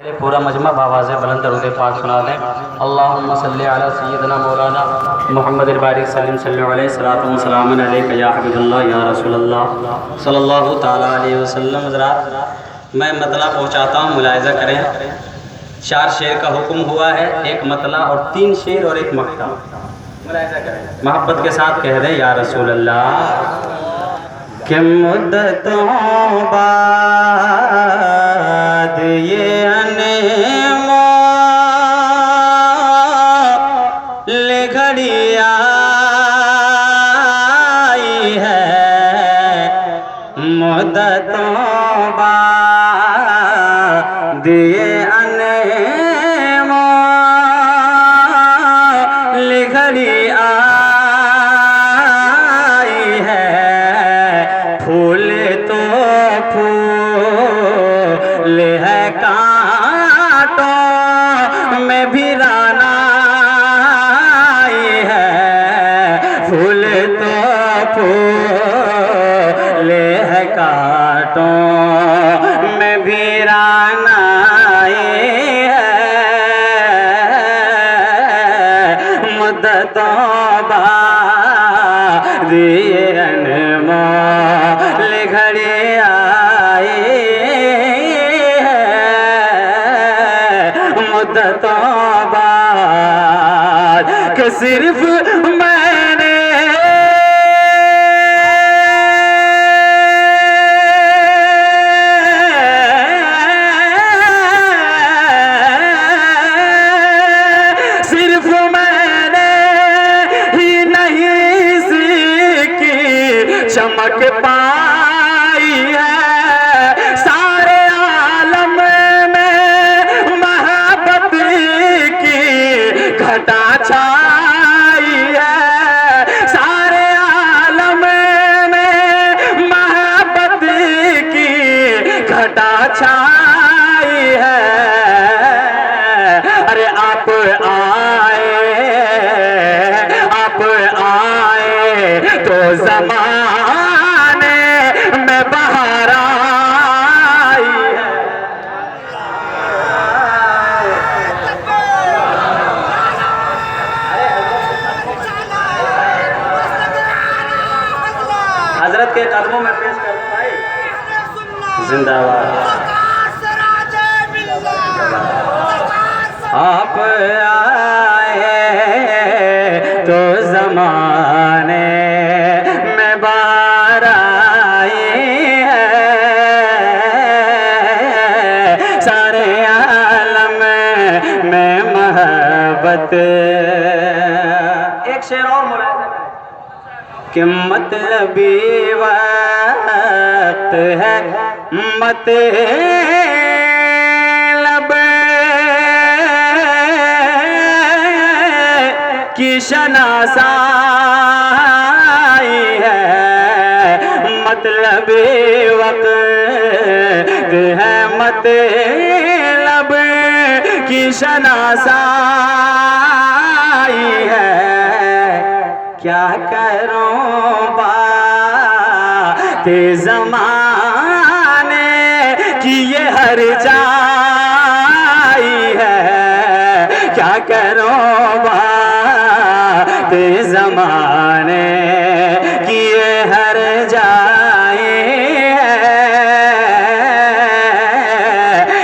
पूरा मजमा आवाज़ बुलंद दरूद पाक सुना दें। अल्लाहुम्मा सल्ली अला सय्यिदना मौलाना मुहम्मद बारिक सल्लम सल्लल्लाहु अलैहि सलातु व सलामुन अलैका या हबीबल्लाह या रसूलल्लाह सल्लल्लाहु ताला अलैहि वसल्लम। हज़रात, मैं मतला पहुँचाता हूँ, मुलाहिज़ा करें। 4 शेर का हुक्म हुआ है, एक मतला और 3 शेर और एक मक्ता। मुलाहिज़ा करें, मोहब्बत के साथ कह दें या रसूल अल्लाह। कि मुद्दतों बाद ये अनमोल घड़ी आई है, मुद्दतों बाद ये अनमोल घड़ी फूल तो फूल है, कांटों में भी राना आई है। फूल तो फूल है, कांटों में भी राना आई है। मुद्दतों बाद ये अनमोल घड़ी आई है, मुद्दतों बाद कि सिर्फ मैंने चमक पाई है, सारे आलम में मोहब्बत की घटा छाई है। सारे आलम में मोहब्बत की घटा छाई है। अरे आप आए तो ज़माने में बहार आई है। हजरत के कदमों में पेश कर भाई, जिंदाबाद। आप आए तो ज़माने में बार आई है, सारे आलम में मोहब्बत। एक शेर और मुलाहिज़ा कि मतलबी वक्त है, मतलब की शनासाई है। मतलब वक्त है, मतलब की शनासाई है। क्या करूं बाते ज़माने की ये हर जाई है। क्या करूं बाते ज़माने की ये हर जाई है।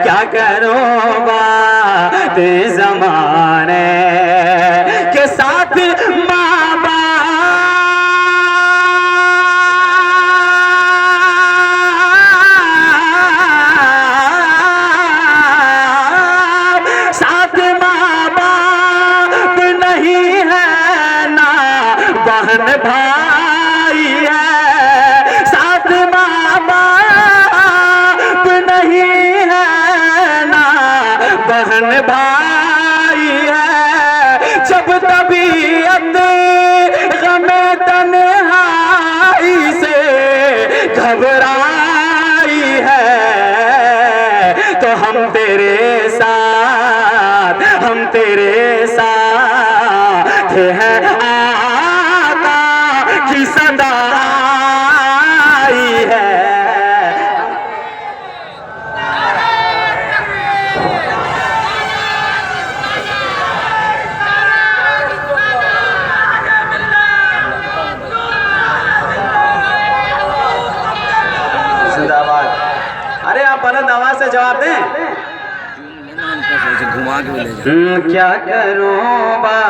क्या करूं बाते ज़माने के साथ बहन भाई है, साथ माँ बाप नहीं है ना बहन भाई है। जब तबीयत गमे तन्हाई से घबराई है, तो हम तेरे साथ हैं। की सदा आई है। साथ हैं। घुमा के ले जा। क्या करूं बात।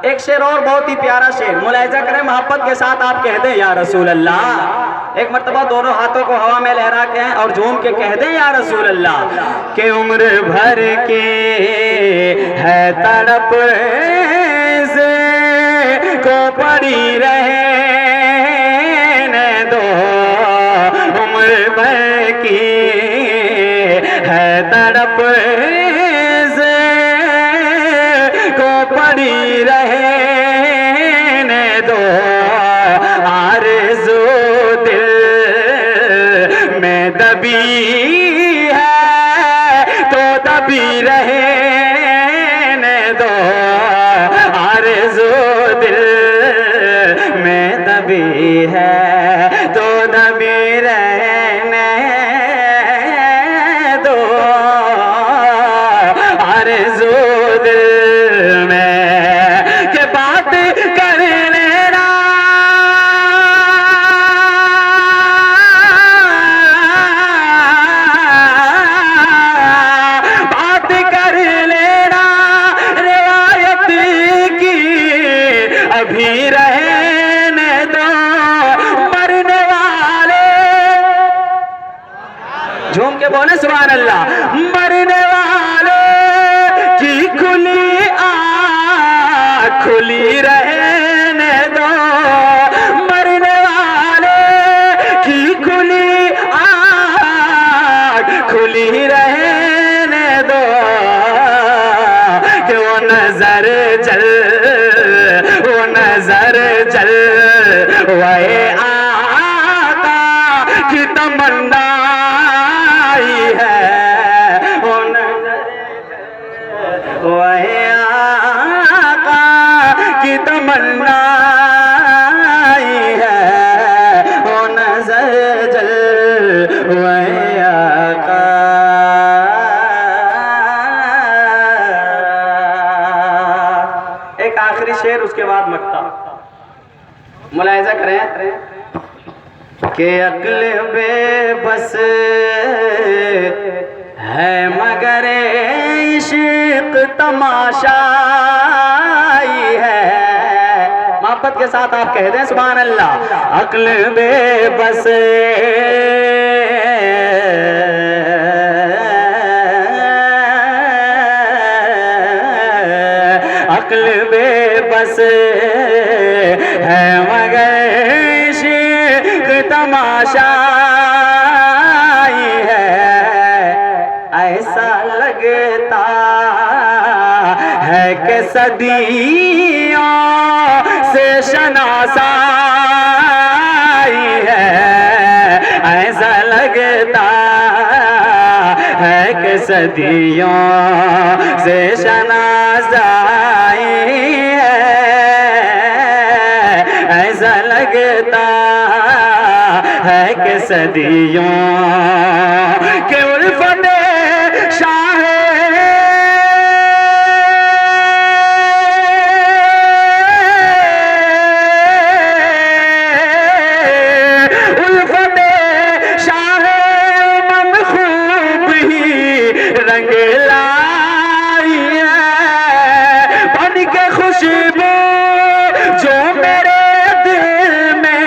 एक शेर और बहुत ही प्यारा शेर, मुलाहिजा करें, मोहब्बत के साथ आप कह दें या रसूल अल्लाह। एक मर्तबा दोनों हाथों को हवा में लहरा के और झूम के कह दें या रसूल अल्लाह कि उम्र भर के है तड़प से को पड़ी रहे दो, उम्र भर की है तड़प से को पड़ी रहे दो, आरज़ू दिल में दबी है तो दबी रहे दो, आरज़ू दिल में दबी है तो दबी रहने दो, आरज़ू दिल में के बात कर लेना, बात कर लेना रिवायत की अभी रहने दो, मरने वाले झूम के बोले सुभान अल्लाह, मरने वाले की खुली आँख खुली रहने दो, मरने वाले की खुली आँख खुली रहने दो, कि वो नजर जल वही आका की तमन्ना आई है, वो नजर वही आका की तमन्ना आई है, वो नजर जल वही आका। एक आखिरी शेर, उसके बाद मक्ता। मुलाहिजा करें कि अक्ल बेबस है मगर इश्क तमाशाई है, मोहब्बत के साथ आप कह दें सुभान अल्लाह। अक्ल बेबस अक्ल बेबस है मगर इश्क तमाशाई है, ऐसा लगता है कि सदियों से शनासाई है, ऐसा लगता है कि सदियों से शनासाई है, ऐसा लगता है कि सदियों के उल्फत शाह उल्फत शाह मन खूब ही रंग लाई है, बन के खुशबू जो मेरे दिल में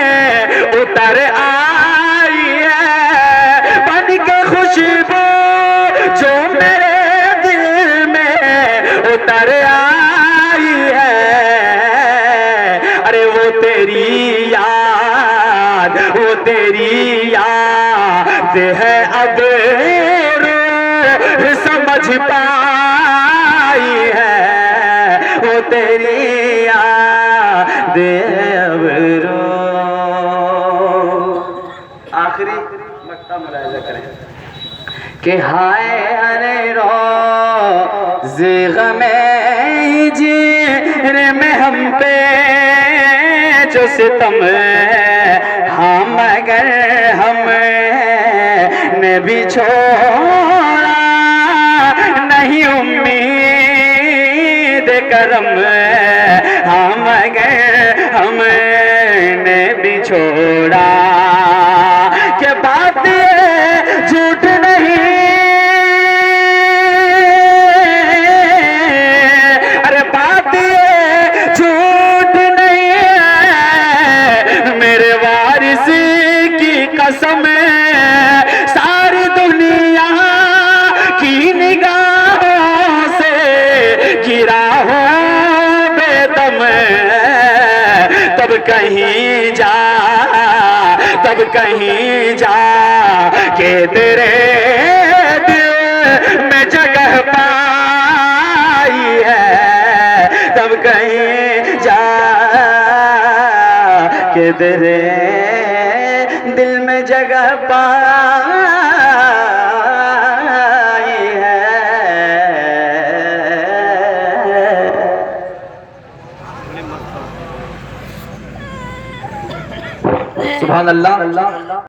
उतर आई है, बन के खुशबू जो मेरे दिल में उतर आई है, अरे वो तेरी याद है अब रूह समझ पाई है, वो तेरी याद अब रूह। आखिरी मक्ता मुलाहिजा करें कि हाय अरे रोज़ गमे हिज्र में हम पे जो सितम, हाँ मगर हमने भी छोड़ा नहीं उम्मीद करम, हाँ मगर हम मैंने भी छोड़ा कि बात ये झूठ नहीं, अरे बात ये झूठ नहीं है, मेरे वारिस की कसम है, सारी दुनिया की निगाहों से गिरा हो बेदम, तब कहीं जा, तब कहीं जा के तेरे दिल में जगह पाई है, तब कहीं जा के तेरे दिल में जगह पाई है। सुभान अल्लाह।